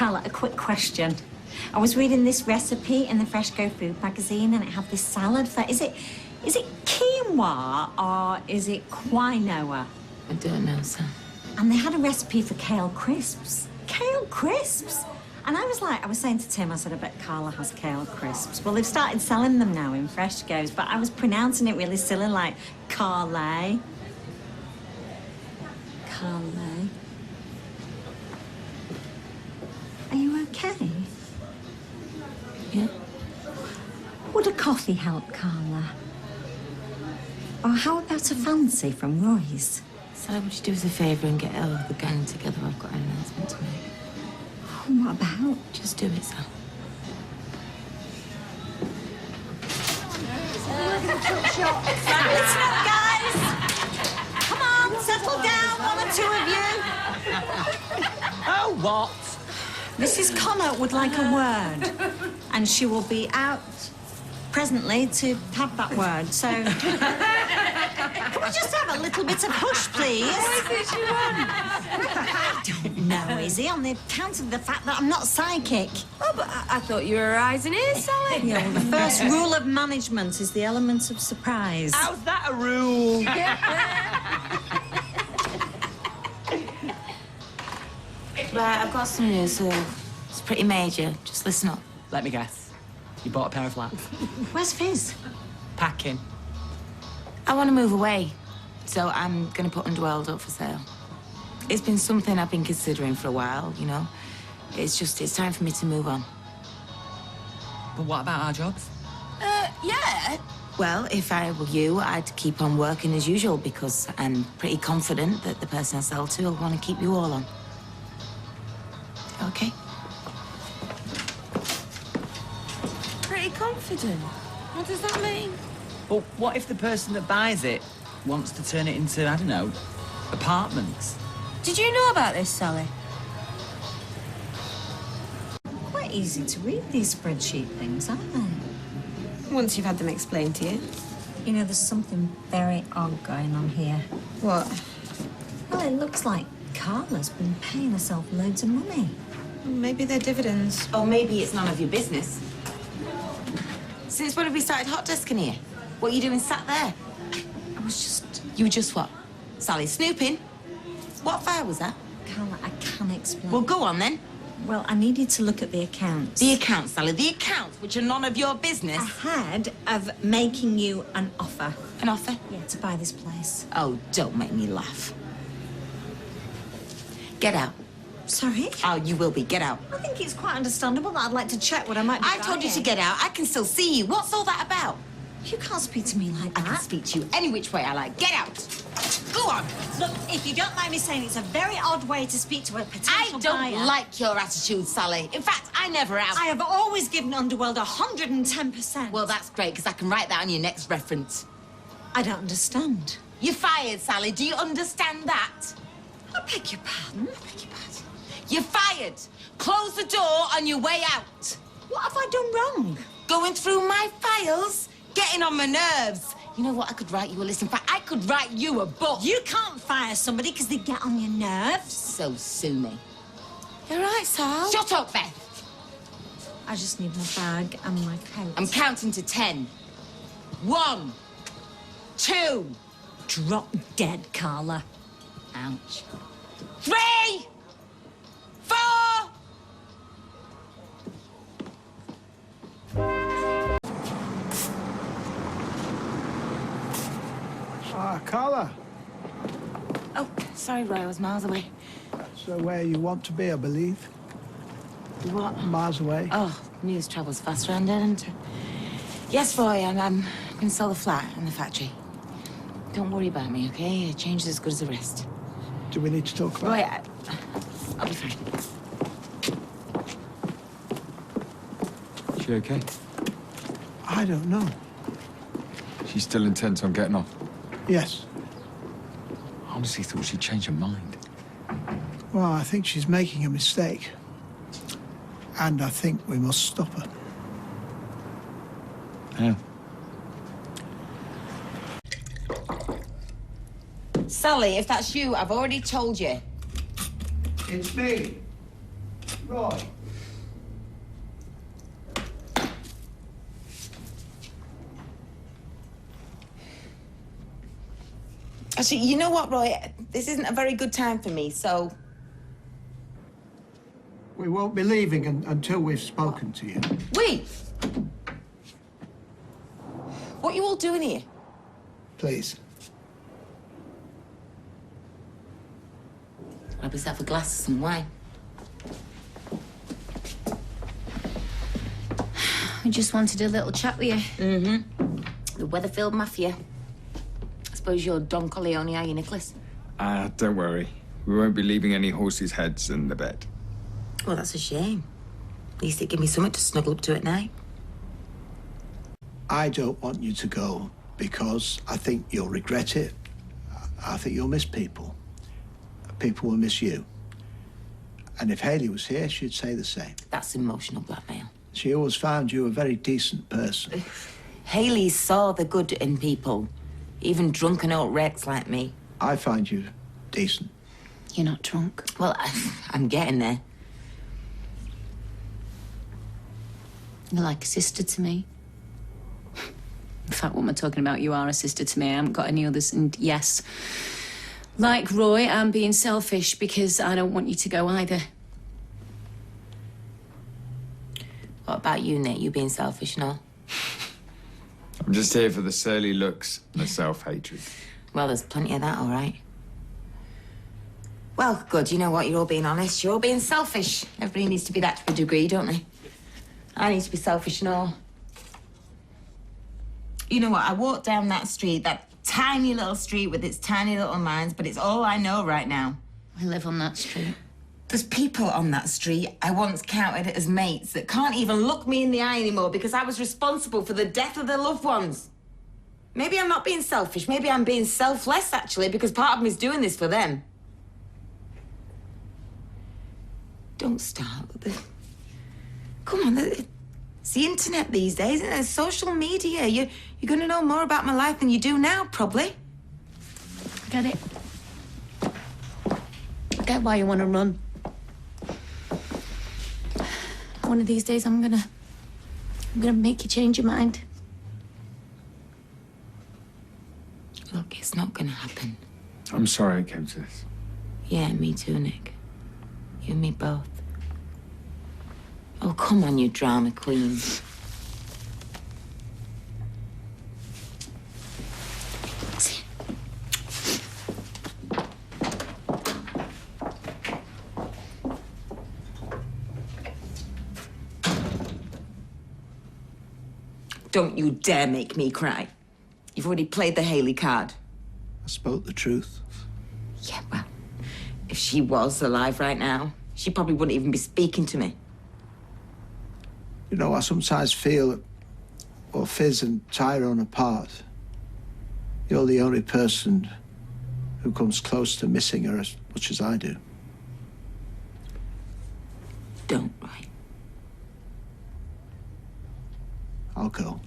Carla, a quick question. I was reading this recipe in the Fresh Go Food magazine, and it had this salad for... Is it quinoa or is it quinoa? I don't know, sir. And they had a recipe for kale crisps. Kale crisps? And I was saying to Tim, I said, I bet Carla has kale crisps. Well, they've started selling them now in Fresh Go's, but I was pronouncing it really silly, like Carla. Carla. Are you okay? Yeah. Would a coffee help, Carla? Or how about a fancy from Roy's? Sally, would you do us a favour and get all of the gang together? I've got an announcement to make. What about? Just do it, Sal. Listen up, guys! Come on, settle down, one or two of you. Oh, what? Mrs. Connor would like a word, and she will be out presently to have that word, so... Can we just have a little bit of hush, please? What is it you want? I don't know, Izzy, on the account of the fact that I'm not psychic. Oh, but I thought you were eyes and ears, Sally. Yeah, well, the first rule of management is the element of surprise. How's that a rule? Right, I've got some news. It's pretty major. Just listen up. Let me guess. You bought a pair of flats. Where's Fizz? Packing. I want to move away, so I'm going to put Underworld up for sale. It's been something I've been considering for a while, you know. It's time for me to move on. But what about our jobs? Yeah. Well, if I were you, I'd keep on working as usual because I'm pretty confident that the person I sell to will want to keep you all on. Okay? Pretty confident? What does that mean? But what if the person that buys it wants to turn it into, I don't know, apartments? Did you know about this, Sally? Quite easy to read, these spreadsheet things, aren't they? Once you've had them explained to you. You know, there's something very odd going on here. What? Well, it looks like Carla's been paying herself loads of money. Maybe they're dividends. Or maybe it's none of your business. Since when have we started hot desking here? What are you doing sat there? I was just... You were just what? Sally snooping? What fire was that? Carla, I can't explain. Well, go on then. Well, I needed to look at the accounts. The accounts, Sally, the accounts, which are none of your business. Ahead of making you an offer. An offer? Yeah, to buy this place. Oh, don't make me laugh. Get out. Sorry? Oh, you will be. Get out. I think it's quite understandable that I'd like to check what I might be I told you to get out. I can still see you. What's all that about? You can't speak to me like that. I can speak to you any which way I like. Get out. Go on. Look, if you don't mind me saying, it's a very odd way to speak to a potential buyer. I don't like your attitude, Sally. In fact, I never have. I have always given Underworld 110%. Well, that's great, because I can write that on your next reference. I don't understand. You're fired, Sally. Do you understand that? I beg your pardon? I beg your pardon. You're fired. Close the door on your way out. What have I done wrong? Going through my files, getting on my nerves. You know what? I could write you a list. In fact, I could write you a book. You can't fire somebody because they get on your nerves. So sue me. You're right, Sal. Shut up, Beth. I just need my bag and my coat. I'm counting to 10. 1, 2. Drop dead, Carla. Ouch. 3, 4. Carla. Oh, sorry, Roy. I was miles away. So where you want to be, I believe. What? Miles away. Oh, news travels fast around here, doesn't it? Yes, Roy. I'm going to sell the flat and the factory. Don't worry about me, okay? A change is as good as the rest. Do we need to talk about Roy, it? I'll be fine. She okay? I don't know. She's still intent on getting off? Yes. I honestly thought she'd change her mind. Well, I think she's making a mistake. And I think we must stop her. Yeah. Sally, if that's you, I've already told you. It's me. Roy. Actually, you know what, Roy? This isn't a very good time for me, so... We won't be leaving until we've spoken to you. Wait! What are you all doing here? Please. Grab yourself a glass of some wine. We just wanted a little chat with you. Mm-hmm. The Weatherfield Mafia. I suppose you're Don Corleone, are you, Nicholas? Don't worry. We won't be leaving any horses' heads in the bed. Well, that's a shame. At least it gave me something to snuggle up to at night. I don't want you to go because I think you'll regret it. I think you'll miss people. People will miss you. And if Hayley was here, she'd say the same. That's emotional blackmail. She always found you a very decent person. Hayley saw the good in people, even drunken old wrecks like me. I find you decent. You're not drunk. Well, I'm getting there. You're like a sister to me. In fact, what am I talking about? You are a sister to me. I haven't got any others. And yes, like Roy, I'm being selfish because I don't want you to go either. What about you, Nick? You being selfish and all? I'm just here for the surly looks and the self-hatred. Well, there's plenty of that, all right. Well, good. You know what? You're all being honest. You're all being selfish. Everybody needs to be that to a degree, don't they? I need to be selfish and all. You know what? I walked down that street, that tiny little street with its tiny little minds, but it's all I know right now. We live on that street. There's people on that street I once counted as mates that can't even look me in the eye anymore because I was responsible for the death of their loved ones. Maybe I'm not being selfish. Maybe I'm being selfless, actually, because part of me is doing this for them. Don't start. Come on, it's the internet these days, and there's social media. You're going to know more about my life than you do now, probably. Get it? I get why you want to run. One of these days, I'm gonna make you change your mind. Look, it's not going to happen. I'm sorry it came to this. Yeah, me too, Nick. You and me both. Oh, come on, you drama queen. Don't you dare make me cry. You've already played the Hayley card. I spoke the truth. Yeah, well, if she was alive right now, she probably wouldn't even be speaking to me. You know, I sometimes feel that, well, Fizz and Tyrone apart, you're the only person who comes close to missing her as much as I do. Don't, right? I'll go.